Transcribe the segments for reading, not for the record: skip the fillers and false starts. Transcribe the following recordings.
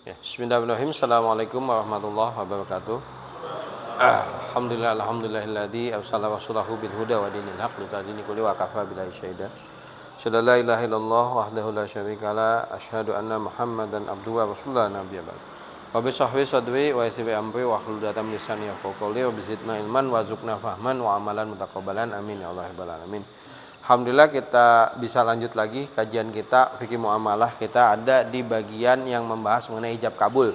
Ya, bismillahirrahmanirrahim. Assalamualaikum warahmatullahi wabarakatuh. Alhamdulillahilladzi arsala rasulahu bil huda wa dinil haqq litadini kulli wa kafa billahi syahida. Asyhadu an la ilaha illallah wahdahu la syarika la asyhadu anna Muhammadan abduhu wa rasuluhu nabiyya ba'd. Wa bi sahbi sadri wa yassir amri wa hlul 'uqdatam min lisani yafqahu qawli wa bizidna ilman wa zukna fahman wa amalan mutaqabbalan amin ya Allah rabbal alamin. Alhamdulillah kita bisa lanjut lagi kajian kita fikih muamalah. Kita ada di bagian yang membahas mengenai ijab kabul.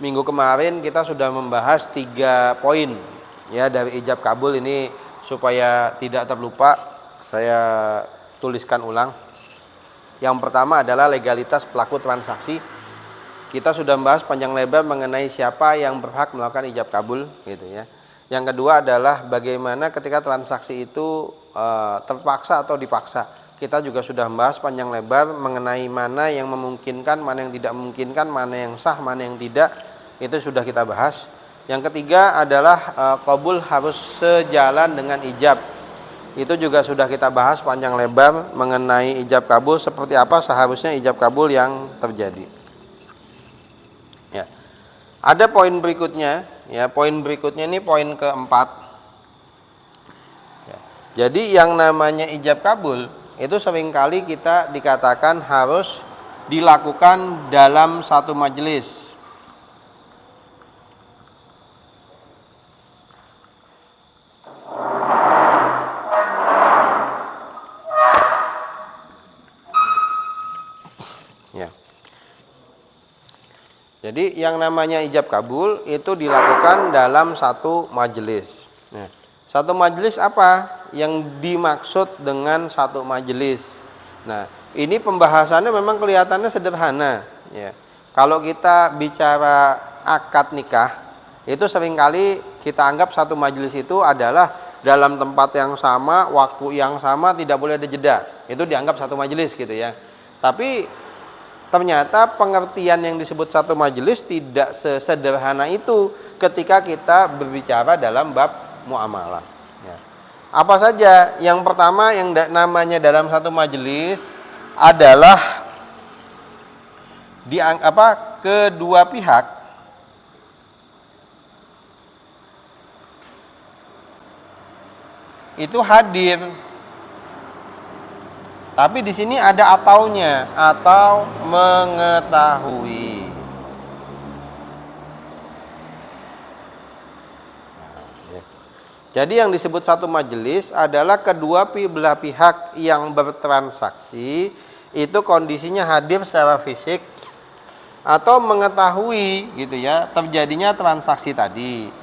Minggu kemarin kita sudah membahas 3 poin ya dari ijab kabul ini. Supaya tidak terlupa saya tuliskan ulang. Yang pertama adalah legalitas pelaku transaksi. Kita sudah membahas panjang lebar mengenai siapa yang berhak melakukan ijab kabul gitu ya. Yang kedua adalah bagaimana ketika transaksi itu terpaksa atau dipaksa. Kita juga sudah membahas panjang lebar mengenai mana yang memungkinkan, mana yang tidak memungkinkan, mana yang sah, mana yang tidak. Itu sudah kita bahas. Yang ketiga adalah qabul harus sejalan dengan ijab. Itu juga sudah kita bahas panjang lebar mengenai ijab kabul, seperti apa seharusnya ijab kabul yang terjadi. Ya. Ada poin berikutnya. Ya, poin berikutnya ini poin keempat. Ya. Jadi yang namanya ijab kabul itu seringkali kita dikatakan harus dilakukan dalam satu majelis. Ya. Jadi yang namanya ijab kabul itu dilakukan dalam satu majelis. Nah, satu majelis apa yang dimaksud dengan satu majelis? Nah, ini pembahasannya memang kelihatannya sederhana. Ya. Kalau kita bicara akad nikah, itu seringkali kita anggap satu majelis itu adalah dalam tempat yang sama, waktu yang sama, tidak boleh ada jeda. Itu dianggap satu majelis gitu ya. Tapi ternyata pengertian yang disebut satu majelis tidak sesederhana itu ketika kita berbicara dalam bab muamalah. Ya. Apa saja? Yang pertama yang namanya dalam satu majelis adalah kedua pihak itu hadir. Tapi di sini ada ataunya, atau mengetahui. Jadi yang disebut satu majelis adalah kedua belah pihak yang bertransaksi itu kondisinya hadir secara fisik atau mengetahui gitu ya terjadinya transaksi tadi.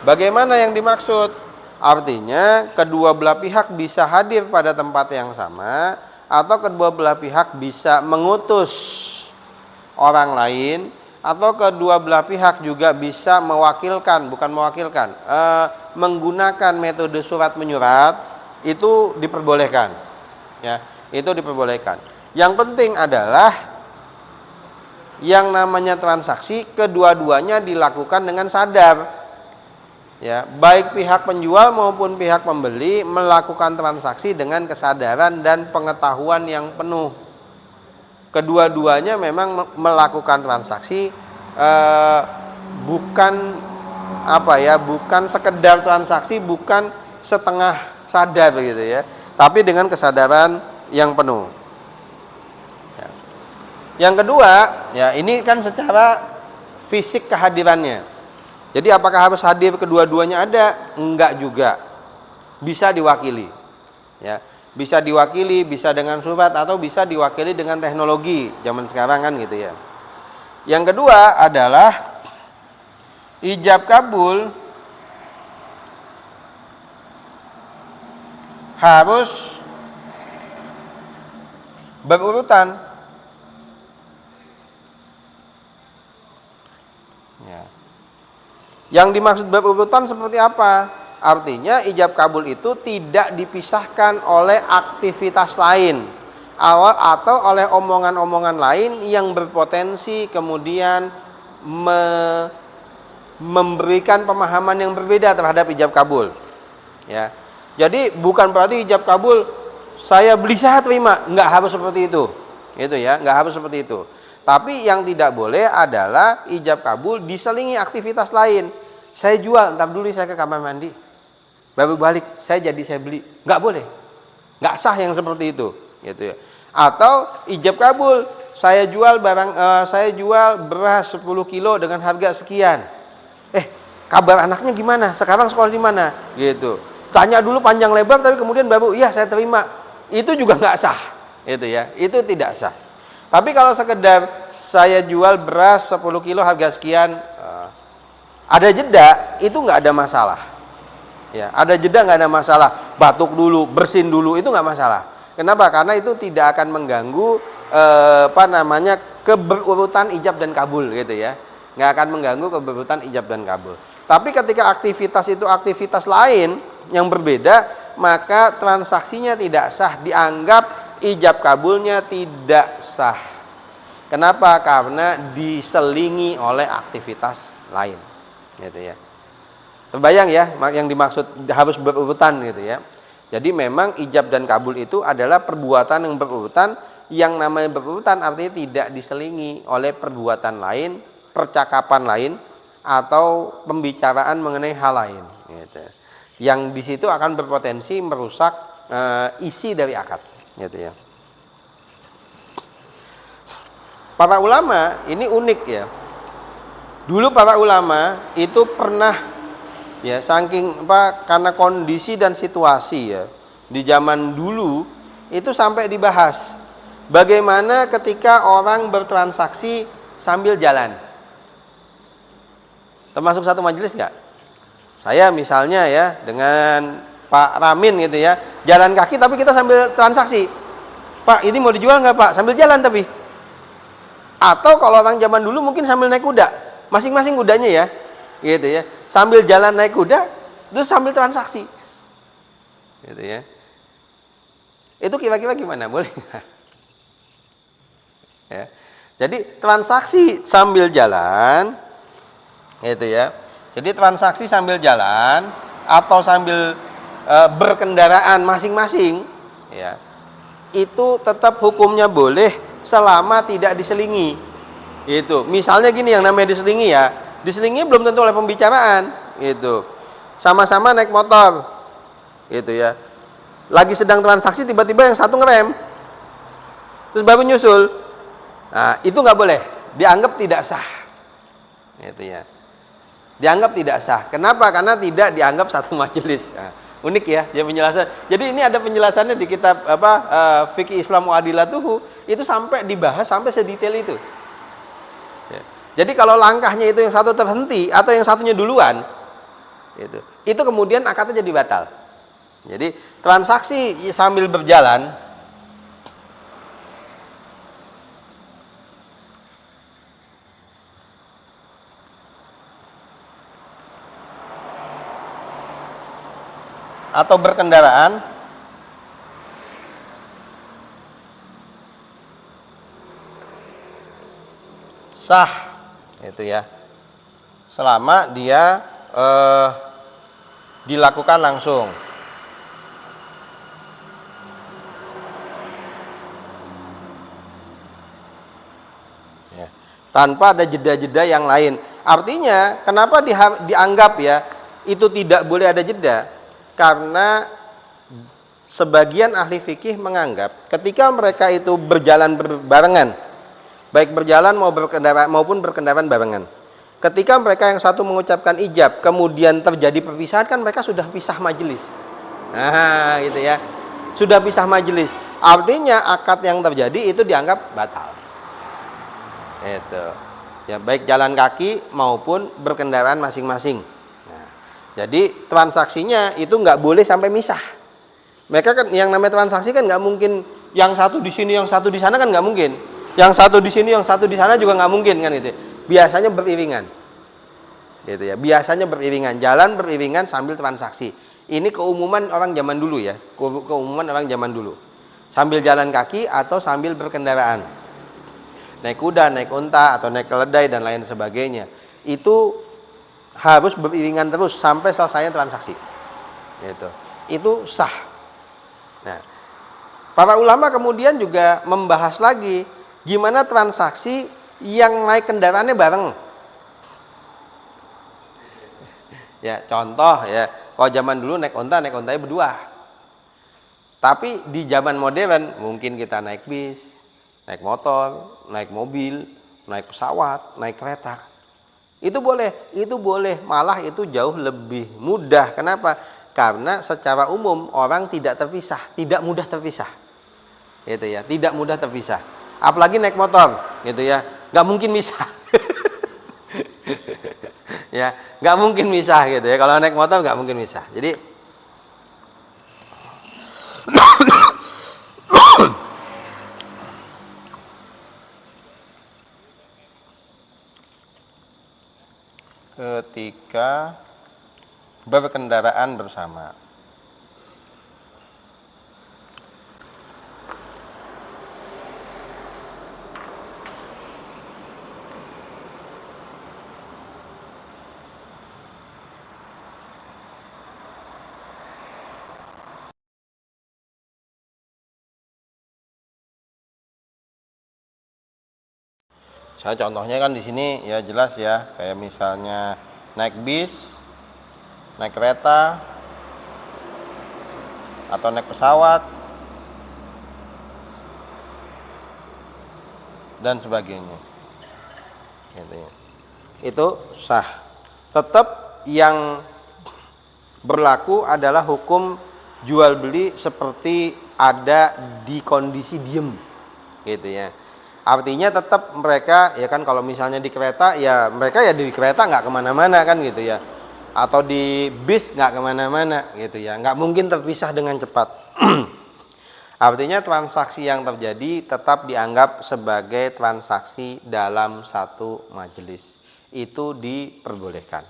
Bagaimana yang dimaksud? Artinya kedua belah pihak bisa hadir pada tempat yang sama atau kedua belah pihak bisa mengutus orang lain atau kedua belah pihak juga bisa menggunakan metode surat menyurat. Itu diperbolehkan ya, itu diperbolehkan. Yang penting adalah yang namanya transaksi kedua-duanya dilakukan dengan sadar. Ya, baik pihak penjual maupun pihak pembeli melakukan transaksi dengan kesadaran dan pengetahuan yang penuh. Kedua-duanya memang melakukan transaksi, bukan sekedar transaksi, bukan setengah sadar gitu ya, tapi dengan kesadaran yang penuh. Ya. Yang kedua, ya ini kan secara fisik kehadirannya. Jadi apakah harus hadir kedua-duanya ada? Enggak juga. Bisa diwakili. Ya, bisa diwakili, bisa dengan surat atau bisa diwakili dengan teknologi zaman sekarang kan gitu ya. Yang kedua adalah ijab kabul harus berurutan. Ya. Yang dimaksud berurutan seperti apa? Artinya ijab kabul itu tidak dipisahkan oleh aktivitas lain atau oleh omongan-omongan lain yang berpotensi kemudian memberikan pemahaman yang berbeda terhadap ijab kabul. Ya. Jadi bukan berarti ijab kabul saya beli saya terima, nggak harus seperti itu. Gitu ya, nggak harus seperti itu. Tapi yang tidak boleh adalah ijab kabul diselingi aktivitas lain. Saya jual, ntar dulu saya ke kamar mandi. Baru balik, saya beli. Nggak boleh. Nggak sah yang seperti itu. Gitu ya. Atau ijab kabul, saya jual beras 10 kilo dengan harga sekian. Kabar anaknya gimana? Sekarang sekolah di mana? Gitu. Tanya dulu panjang lebar, tapi kemudian baru, iya saya terima. Itu juga nggak sah. Gitu ya. Itu tidak sah. Tapi kalau sekedar saya jual beras 10 kilo harga sekian, ada jeda, itu nggak ada masalah. Ya, ada jeda nggak ada masalah. Batuk dulu, bersin dulu, itu nggak masalah. Kenapa? Karena itu tidak akan mengganggu keberurutan ijab dan kabul, gitu ya. Nggak akan mengganggu keberurutan ijab dan kabul. Tapi ketika aktivitas itu aktivitas lain yang berbeda, maka transaksinya tidak sah, dianggap ijab kabulnya tidak sah. Kenapa? Karena diselingi oleh aktivitas lain, gitu ya. Terbayang ya yang dimaksud harus berurutan, gitu ya. Jadi memang ijab dan kabul itu adalah perbuatan yang berurutan. Yang namanya berurutan artinya tidak diselingi oleh perbuatan lain, percakapan lain, atau pembicaraan mengenai hal lain, gitu. Yang di situ akan berpotensi merusak isi dari akad, gitu ya. Para ulama ini unik ya. Dulu para ulama itu pernah ya karena kondisi dan situasi ya di zaman dulu itu sampai dibahas bagaimana ketika orang bertransaksi sambil jalan. Termasuk satu majelis nggak? Saya misalnya ya dengan Pak Ramin gitu ya, jalan kaki tapi kita sambil transaksi. Pak, ini mau dijual nggak Pak? Sambil jalan tapi. Atau kalau orang zaman dulu mungkin sambil naik kuda, masing-masing kudanya ya, gitu ya, sambil jalan naik kuda, terus sambil transaksi, gitu ya. Itu kira-kira gimana? Boleh nggak? Ya. Jadi transaksi sambil jalan, gitu ya. Jadi transaksi sambil jalan atau sambil berkendaraan masing-masing, ya, itu tetap hukumnya boleh. Selama tidak diselingi, itu. Misalnya gini, yang namanya diselingi ya, diselingi belum tentu oleh pembicaraan, gitu. Sama-sama naik motor, gitu ya. Lagi sedang transaksi, tiba-tiba yang satu ngerem, terus baru nyusul. Nah, itu nggak boleh, dianggap tidak sah, gitu ya. Dianggap tidak sah. Kenapa? Karena tidak dianggap satu majelis. Nah, unik ya, dia penjelasan. Jadi ini ada penjelasannya di kitab Fikih Islam wa Adilatuhu, itu sampai dibahas sampai sedetail itu. Ya. Jadi kalau langkahnya itu yang satu terhenti atau yang satunya duluan, itu kemudian akadnya jadi batal. Jadi transaksi sambil berjalan atau berkendaraan sah, itu ya, selama dia dilakukan langsung. Ya. Tanpa ada jeda-jeda yang lain. Artinya kenapa dianggap ya itu tidak boleh ada jeda? Karena sebagian ahli fikih menganggap ketika mereka itu berjalan berbarengan, baik berjalan maupun berkendaraan barengan, ketika mereka yang satu mengucapkan ijab kemudian terjadi perpisahan, kan mereka sudah pisah majelis. Nah, gitu ya, sudah pisah majelis. Artinya akad yang terjadi itu dianggap batal. Itu ya, baik jalan kaki maupun berkendaraan masing-masing. Jadi transaksinya itu nggak boleh sampai misah. Mereka kan yang namanya transaksi kan nggak mungkin yang satu di sini, yang satu di sana, kan nggak mungkin. Yang satu di sini, yang satu di sana juga nggak mungkin kan itu. Biasanya beriringan, gitu ya. Biasanya beriringan, jalan beriringan sambil transaksi. Ini keumuman orang zaman dulu ya, keumuman orang zaman dulu. Sambil jalan kaki atau sambil berkendaraan, naik kuda, naik unta, atau naik keledai dan lain sebagainya. Itu harus beriringan terus sampai selesainya transaksi. Itu sah. Nah, para ulama kemudian juga membahas lagi gimana transaksi Yang naik kendaraannya bareng. Ya, contoh ya, kalau zaman dulu naik ontanya berdua. Tapi di zaman modern mungkin kita naik bis, naik motor, naik mobil, naik pesawat, naik kereta. Itu boleh, malah itu jauh lebih mudah. Kenapa? Karena secara umum orang tidak terpisah, tidak mudah terpisah. Gitu ya, tidak mudah terpisah. Apalagi naik motor, gitu ya, nggak mungkin misah. Ya, nggak mungkin misah gitu ya. Kalau naik motor nggak mungkin misah. Jadi ketika berkendaraan bersama. Saya contohnya kan di sini ya jelas ya, kayak misalnya naik bis, naik kereta, atau naik pesawat, dan sebagainya. Gitu ya. Itu sah. Tetap yang berlaku adalah hukum jual beli seperti ada di kondisi diem, gitu ya. Artinya tetap mereka ya kan, kalau misalnya di kereta ya mereka ya di kereta nggak kemana-mana kan gitu ya, atau di bis nggak kemana-mana gitu ya, nggak mungkin terpisah dengan cepat. Artinya transaksi yang terjadi tetap dianggap sebagai transaksi dalam satu majelis, itu diperbolehkan.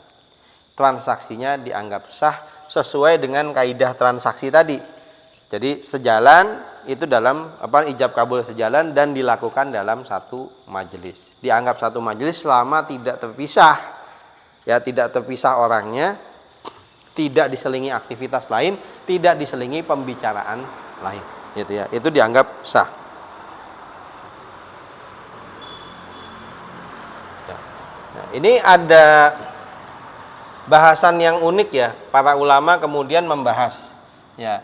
Transaksinya dianggap sah sesuai dengan kaidah transaksi tadi. Jadi sejalan itu dalam ijab kabul sejalan dan dilakukan dalam satu majelis. Dianggap satu majelis selama tidak terpisah. Ya, tidak terpisah orangnya, tidak diselingi aktivitas lain, tidak diselingi pembicaraan lain, gitu ya. Itu dianggap sah. Ya. Nah, ini ada bahasan yang unik ya, para ulama kemudian membahas ya.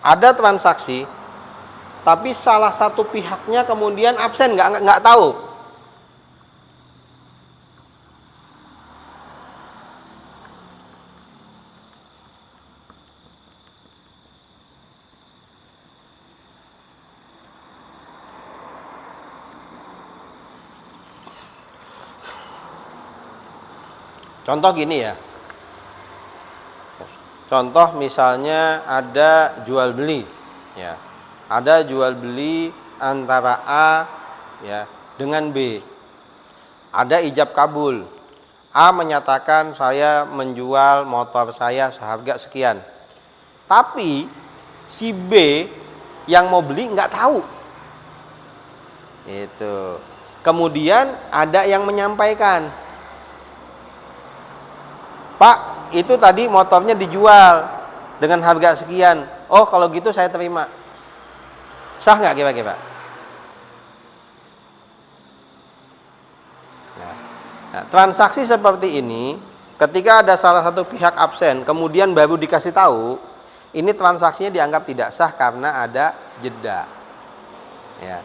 Ada transaksi, tapi salah satu pihaknya kemudian absen, nggak tahu. Contoh gini ya. Contoh misalnya ada jual beli ya. Ada jual beli antara A ya dengan B. Ada ijab kabul. A menyatakan saya menjual motor saya seharga sekian. Tapi si B yang mau beli nggak tahu. Itu. Kemudian ada yang menyampaikan, Pak, itu tadi motornya dijual dengan harga sekian. Oh, kalau gitu saya terima. Sah nggak kira-kira? Nah, transaksi seperti ini, ketika ada salah satu pihak absen, kemudian baru dikasih tahu, ini transaksinya dianggap tidak sah karena ada jeda. Ya.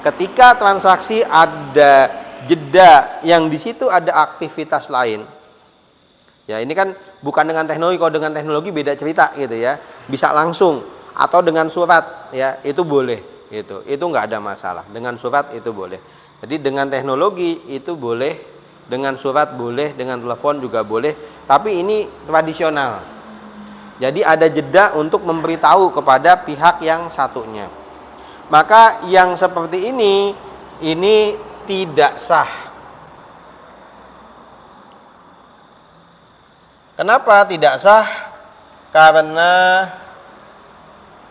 Ketika transaksi ada jeda, yang di situ ada aktivitas lain. Ya, ini kan bukan dengan teknologi. Kalau dengan teknologi beda cerita gitu ya. Bisa langsung atau dengan surat ya, itu boleh gitu. Itu nggak ada masalah. Dengan surat itu boleh. Jadi dengan teknologi itu boleh, dengan surat boleh, dengan telepon juga boleh. Tapi ini tradisional. Jadi ada jeda untuk memberitahu kepada pihak yang satunya. Maka yang seperti ini tidak sah. Kenapa tidak sah? Karena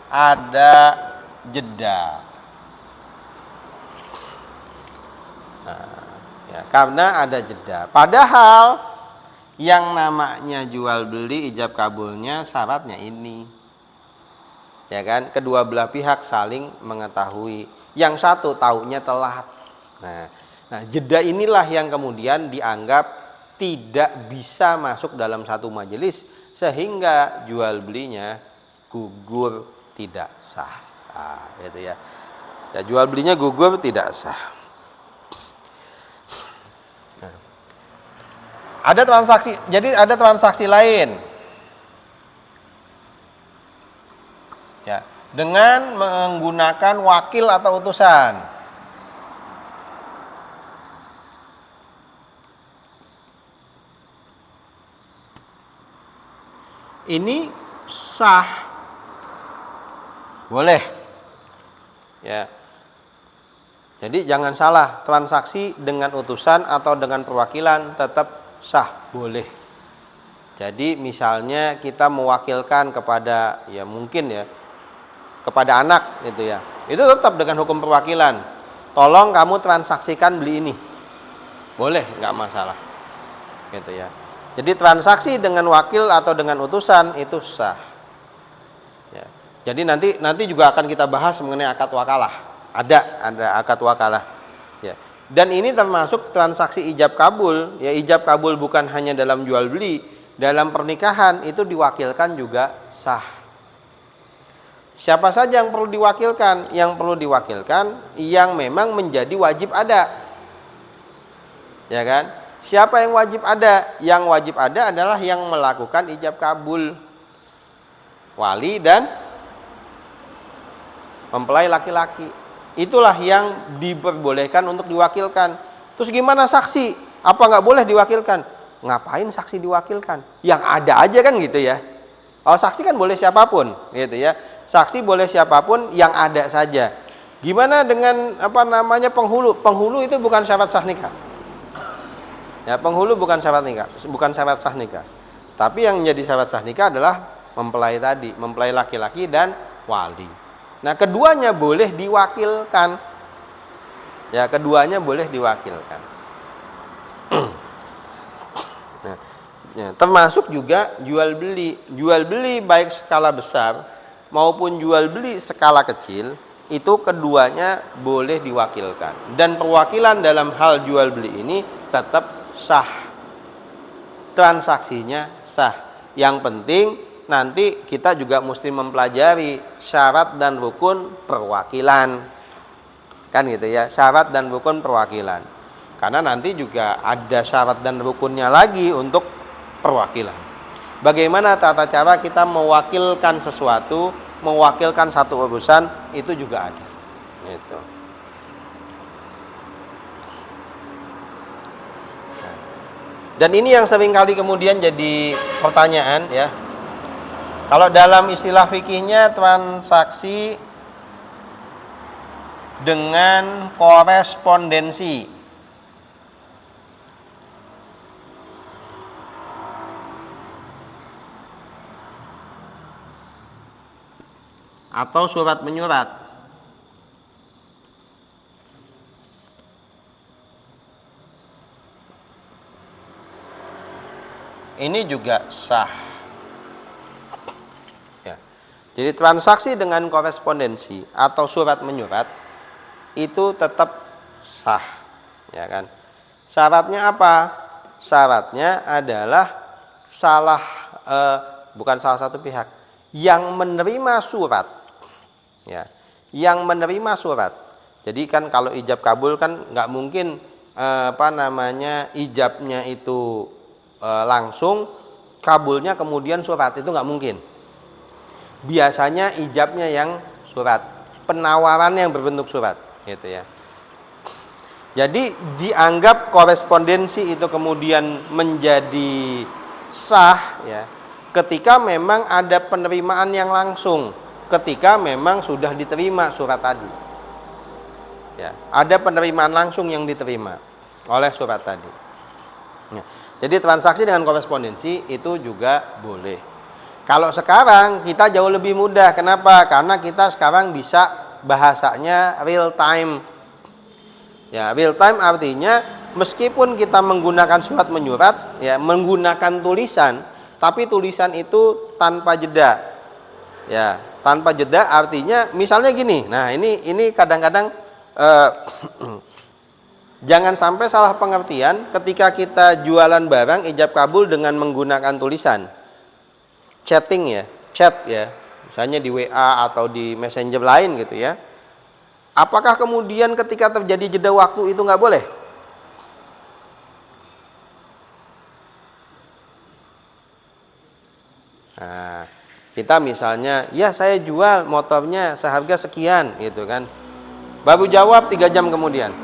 ada jeda. Nah, ya, karena ada jeda. Padahal yang namanya jual beli ijab kabulnya syaratnya ini. Ya kan? Kedua belah pihak saling mengetahui. Yang satu taunya telat. Nah, jeda inilah yang kemudian dianggap tidak bisa masuk dalam satu majelis sehingga jual belinya gugur tidak sah. Gitu ya. Ya, jual belinya gugur tidak sah. Ada transaksi, jadi ada transaksi lain. Ya, dengan menggunakan wakil atau utusan. Ini sah, boleh, ya. Jadi jangan salah, transaksi dengan utusan atau dengan perwakilan tetap sah, boleh. Jadi misalnya kita mewakilkan kepada, ya mungkin ya, kepada anak gitu ya, itu tetap dengan hukum perwakilan. Tolong kamu transaksikan beli ini, boleh, nggak masalah, gitu ya. Jadi transaksi dengan wakil atau dengan utusan itu sah. Ya. Jadi nanti juga akan kita bahas mengenai akad wakalah. Ada akad wakalah. Ya. Dan ini termasuk transaksi ijab kabul. Ya, ijab kabul bukan hanya dalam jual beli, dalam pernikahan itu diwakilkan juga sah. Siapa saja yang perlu diwakilkan? Yang perlu diwakilkan yang memang menjadi wajib ada. Ya kan? Siapa yang wajib ada? Yang wajib ada adalah yang melakukan ijab kabul, wali dan mempelai laki-laki. Itulah yang diperbolehkan untuk diwakilkan. Terus gimana saksi? Apa nggak boleh diwakilkan? Ngapain saksi diwakilkan? Yang ada aja kan gitu ya. Kalau saksi kan boleh siapapun, gitu ya. Saksi boleh siapapun, yang ada saja. Gimana dengan penghulu? Penghulu itu bukan syarat sah nikah. Ya, penghulu bukan syarat nikah, bukan syarat sah nikah. Tapi yang menjadi syarat sah nikah adalah mempelai tadi, mempelai laki-laki dan wali. Nah, keduanya boleh diwakilkan. Ya, keduanya boleh diwakilkan. Nah, ya, termasuk juga jual beli. Jual beli baik skala besar maupun jual beli skala kecil, itu keduanya boleh diwakilkan. Dan perwakilan dalam hal jual beli ini tetap sah, transaksinya sah. Yang penting nanti kita juga mesti mempelajari syarat dan rukun perwakilan, kan gitu ya, syarat dan rukun perwakilan. Karena nanti juga ada syarat dan rukunnya lagi untuk perwakilan. Bagaimana tata cara kita mewakilkan sesuatu, mewakilkan satu urusan, itu juga ada. Gitu. Dan ini yang seringkali kemudian jadi pertanyaan ya. Kalau dalam istilah fikihnya transaksi dengan korespondensi. Atau surat menyurat. Ini juga sah. Ya. Jadi transaksi dengan korespondensi atau surat menyurat itu tetap sah, ya kan? Syaratnya apa? Syaratnya adalah bukan salah satu pihak yang menerima surat, ya, yang menerima surat. Jadi kan kalau ijab kabul kan nggak mungkin ijabnya itu langsung, kabulnya kemudian surat, itu nggak mungkin. Biasanya ijabnya yang surat, penawaran yang berbentuk surat, gitu ya. Jadi dianggap korespondensi itu kemudian menjadi sah ya, ketika memang ada penerimaan yang langsung, ketika memang sudah diterima surat tadi. Ya, ada penerimaan langsung yang diterima oleh surat tadi. Ya. Jadi transaksi dengan korespondensi itu juga boleh. Kalau sekarang kita jauh lebih mudah. Kenapa? Karena kita sekarang bisa bahasanya real time. Ya, real time artinya meskipun kita menggunakan surat menyurat, ya, menggunakan tulisan, tapi tulisan itu tanpa jeda. Ya, tanpa jeda artinya misalnya gini. Nah, ini kadang-kadang Jangan sampai salah pengertian ketika kita jualan barang ijab kabul dengan menggunakan tulisan. Chatting ya, chat ya. Misalnya di WA atau di Messenger lain gitu ya. Apakah kemudian ketika terjadi jeda waktu itu nggak boleh? Nah, kita misalnya, ya saya jual motornya seharga sekian gitu kan. Baru jawab 3 jam kemudian.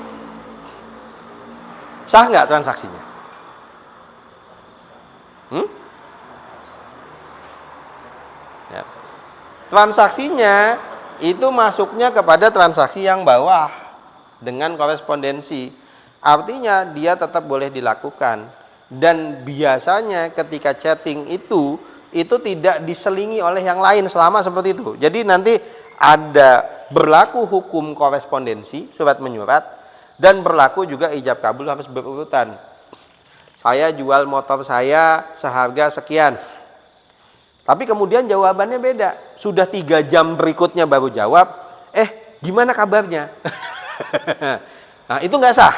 Sah nggak transaksinya? Ya. Transaksinya itu masuknya kepada transaksi yang bawah dengan korespondensi. Artinya dia tetap boleh dilakukan. Dan biasanya ketika chatting itu tidak diselingi oleh yang lain selama seperti itu. Jadi nanti ada berlaku hukum korespondensi, surat menyurat, dan berlaku juga ijab kabul harus berurutan. Saya jual motor saya seharga sekian. Tapi kemudian jawabannya beda. Sudah 3 jam berikutnya baru jawab, gimana kabarnya? Nah, itu nggak sah.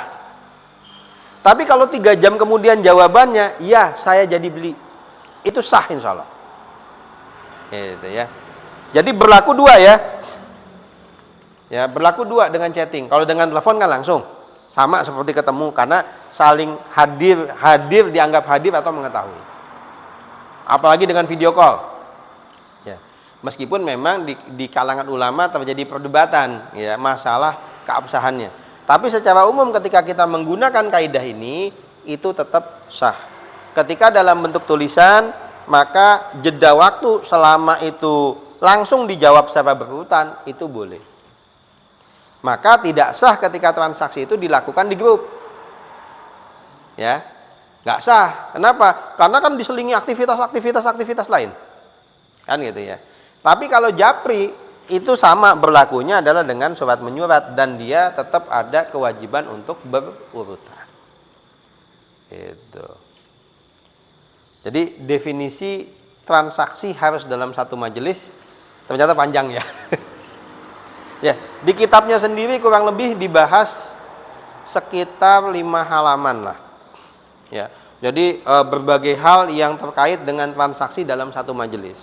Tapi kalau 3 jam kemudian jawabannya, iya saya jadi beli. Itu sah insya Allah. Gitu ya. Jadi berlaku 2 ya. Ya, berlaku 2 dengan chatting. Kalau dengan telepon kan langsung. Sama seperti ketemu karena saling hadir dianggap hadir atau mengetahui. Apalagi dengan video call. Ya. Meskipun memang di kalangan ulama terjadi perdebatan ya masalah keabsahannya. Tapi secara umum ketika kita menggunakan kaidah ini itu tetap sah. Ketika dalam bentuk tulisan, maka jeda waktu selama itu langsung dijawab secara berurutan itu boleh. Maka tidak sah ketika transaksi itu dilakukan di grup. Ya, nggak sah. Kenapa? Karena kan diselingi aktivitas lain. Kan gitu ya. Tapi kalau japri itu sama berlakunya adalah dengan surat menyurat dan dia tetap ada kewajiban untuk berurutan. Gitu. Jadi definisi transaksi harus dalam satu majelis ternyata panjang ya. Ya, di kitabnya sendiri kurang lebih dibahas sekitar 5 halaman lah. Ya, jadi berbagai hal yang terkait dengan transaksi dalam satu majelis.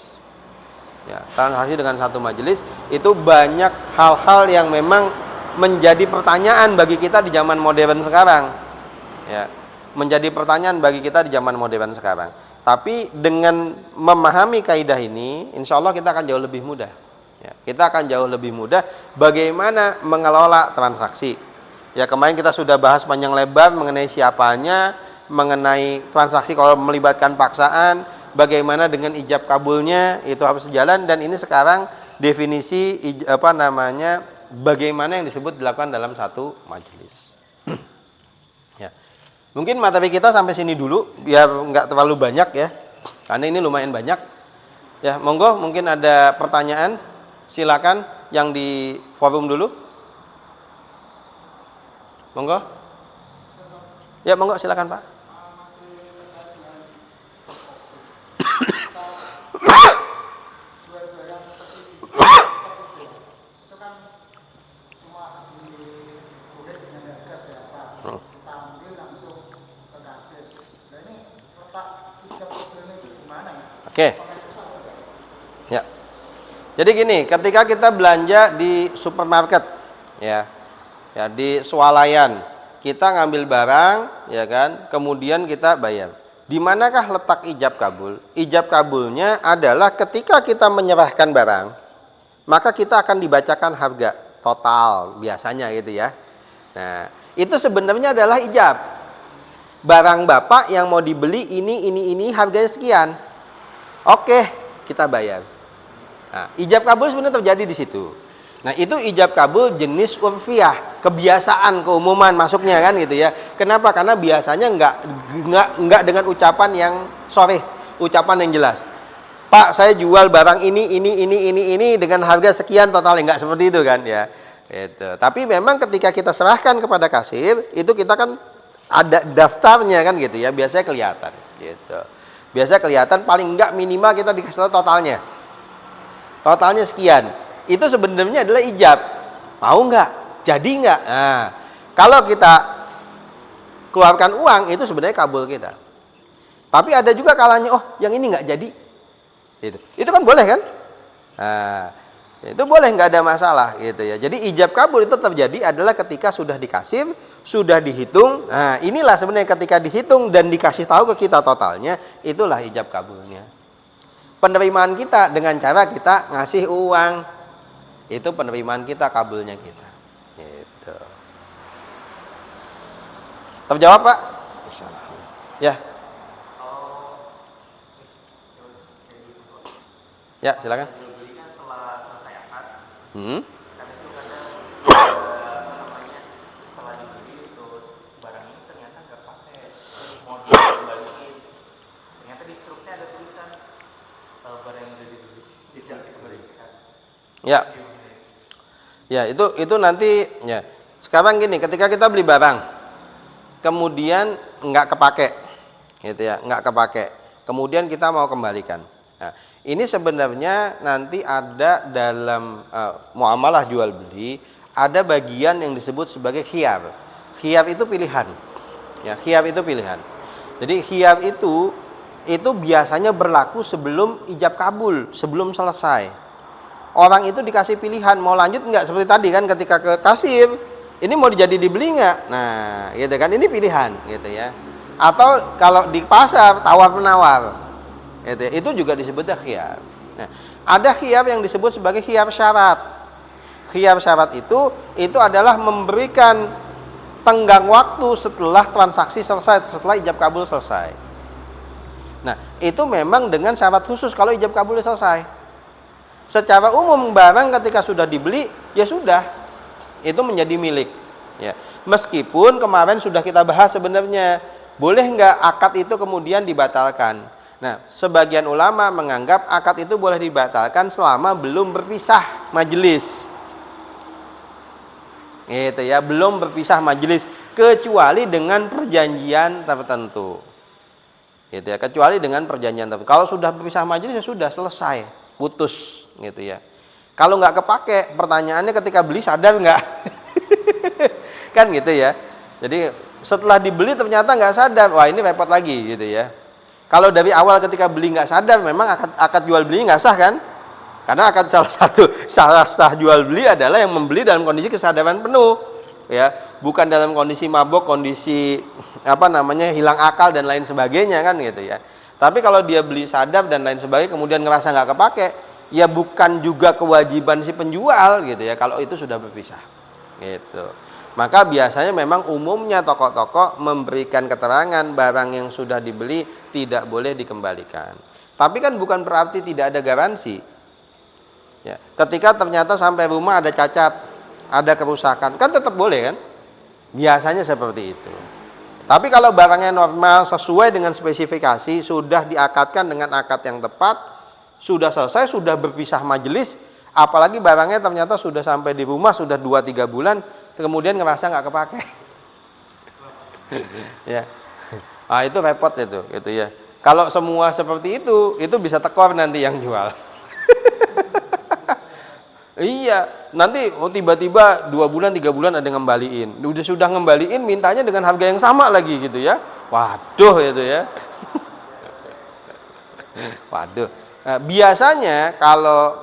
Ya, transaksi dengan satu majelis itu banyak hal-hal yang memang menjadi pertanyaan bagi kita di zaman modern sekarang. Ya, menjadi pertanyaan bagi kita di zaman modern sekarang. Tapi dengan memahami kaidah ini, insya Allah kita akan jauh lebih mudah. Ya, kita akan jauh lebih mudah bagaimana mengelola transaksi. Ya, kemarin kita sudah bahas panjang lebar mengenai siapanya, mengenai transaksi kalau melibatkan paksaan, bagaimana dengan ijab kabulnya itu harus sejalan, dan ini sekarang definisi bagaimana yang disebut dilakukan dalam satu majelis. Ya. Mungkin materi kita sampai sini dulu biar nggak terlalu banyak ya. Karena ini lumayan banyak. Ya, monggo mungkin ada pertanyaan. Silakan yang di forum dulu. Monggo. Ya, monggo silakan, Pak. Oke. Ya. Jadi gini, ketika kita belanja di supermarket, ya di swalayan, kita ngambil barang, ya kan, kemudian kita bayar. Di manakah letak ijab kabul? Ijab kabulnya adalah ketika kita menyerahkan barang, maka kita akan dibacakan harga total biasanya gitu ya. Nah, itu sebenarnya adalah ijab. Barang Bapak yang mau dibeli ini harganya sekian. Oke, kita bayar. Nah, ijab kabul sebenarnya terjadi di situ. Nah, itu ijab kabul jenis urfiah, kebiasaan, keumuman masuknya kan gitu ya. Kenapa? Karena biasanya enggak dengan ucapan yang sharih, ucapan yang jelas. Pak, saya jual barang ini dengan harga sekian totalnya, enggak seperti itu kan ya. Itu. Tapi memang ketika kita serahkan kepada kasir, itu kita kan ada daftarnya kan gitu ya, biasanya kelihatan gitu. Biasanya kelihatan paling enggak minimal kita dikasih tahu totalnya. Totalnya sekian. Itu sebenarnya adalah ijab. Mau enggak? Jadi enggak? Nah, kalau kita keluarkan uang, itu sebenarnya kabul kita. Tapi ada juga kalanya, oh yang ini nggak jadi. Itu kan boleh kan? Nah, itu boleh, nggak ada masalah gitu ya. Jadi ijab kabul itu terjadi adalah ketika sudah dikasih, sudah dihitung. Nah, inilah sebenarnya ketika dihitung dan dikasih tahu ke kita totalnya, itulah ijab kabulnya. Penerimaan kita dengan cara kita ngasih uang, itu penerimaan kita, kabulnya kita. Gitu. Terjawab, Pak? Ya. Ya, silakan. Ya. Ya, itu nanti ya. Sekarang gini, ketika kita beli barang kemudian nggak kepake gitu ya, nggak kepake. Kemudian kita mau kembalikan. Nah, ini sebenarnya nanti ada dalam muamalah jual beli ada bagian yang disebut sebagai khiyar. Khiyar itu pilihan. Ya, khiyar itu pilihan. Jadi khiyar itu biasanya berlaku sebelum ijab kabul, sebelum selesai. Orang itu dikasih pilihan mau lanjut nggak, seperti tadi kan ketika ke kasir, ini mau jadi dibeli nggak? Nah, gitu kan, ini pilihan gitu ya. Atau kalau di pasar tawar menawar, gitu ya, itu juga disebutnya khiyar. Nah, ada khiyar yang disebut sebagai khiyar syarat. Khiyar syarat itu adalah memberikan tenggang waktu setelah transaksi selesai, setelah ijab kabul selesai. Nah, itu memang dengan syarat khusus kalau ijab kabul selesai. Secara umum barang ketika sudah dibeli ya sudah, itu menjadi milik ya. Meskipun kemarin sudah kita bahas sebenarnya boleh nggak akad itu kemudian dibatalkan. Nah, sebagian ulama menganggap akad itu boleh dibatalkan selama belum berpisah majelis gitu ya, belum berpisah majelis, kecuali dengan perjanjian tertentu gitu ya, kecuali dengan perjanjian tertentu. Kalau sudah berpisah majelis ya sudah selesai, putus gitu ya. Kalau nggak kepake, pertanyaannya ketika beli sadar nggak? Kan gitu ya. Jadi setelah dibeli ternyata nggak sadar, wah ini repot lagi gitu ya. Kalau dari awal ketika beli nggak sadar, memang akad jual beli nggak sah kan? Karena akad salah sah jual beli adalah yang membeli dalam kondisi kesadaran penuh ya, bukan dalam kondisi mabok, kondisi hilang akal dan lain sebagainya kan gitu ya. Tapi kalau dia beli sadar dan lain sebagainya kemudian ngerasa nggak kepake, ya bukan juga kewajiban si penjual gitu ya kalau itu sudah berpisah gitu. Maka biasanya memang umumnya toko-toko memberikan keterangan barang yang sudah dibeli tidak boleh dikembalikan. Tapi kan bukan berarti tidak ada garansi ya. Ketika ternyata sampai rumah ada cacat, ada kerusakan, kan tetap boleh kan, biasanya seperti itu. Tapi kalau barangnya normal sesuai dengan spesifikasi, sudah diakadkan dengan akad yang tepat, sudah selesai, sudah berpisah majelis, apalagi barangnya ternyata sudah sampai di rumah sudah 2-3 bulan, kemudian ngerasa nggak kepake. Ya. Nah, itu repot itu gitu ya. Kalau semua seperti itu bisa tekor nanti yang jual. Iya, nanti tiba-tiba 2 bulan 3 bulan ada ngembaliin. Sudah ngembaliin mintanya dengan harga yang sama lagi gitu ya. Waduh itu ya. Waduh. Nah, biasanya kalau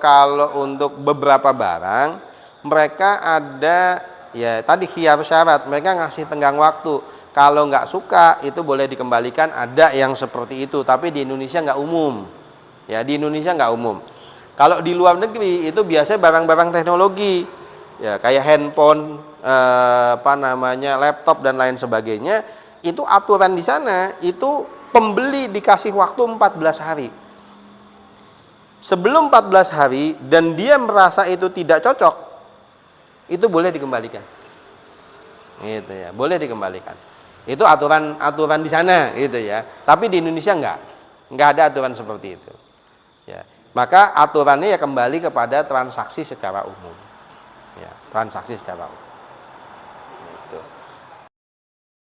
untuk beberapa barang mereka ada ya tadi khiyar syarat, mereka ngasih tenggang waktu. Kalau nggak suka itu boleh dikembalikan, ada yang seperti itu. Tapi di Indonesia nggak umum. Ya, di Indonesia nggak umum. Kalau di luar negeri itu biasanya barang-barang teknologi, ya kayak handphone, laptop dan lain sebagainya. Itu aturan di sana itu pembeli dikasih waktu 14 hari. Sebelum 14 hari dan dia merasa itu tidak cocok, itu boleh dikembalikan. Gitu ya, boleh dikembalikan. Itu aturan di sana gitu ya. Tapi di Indonesia enggak ada aturan seperti itu. Ya. Maka aturannya ya kembali kepada transaksi secara umum. Ya, transaksi secara umum.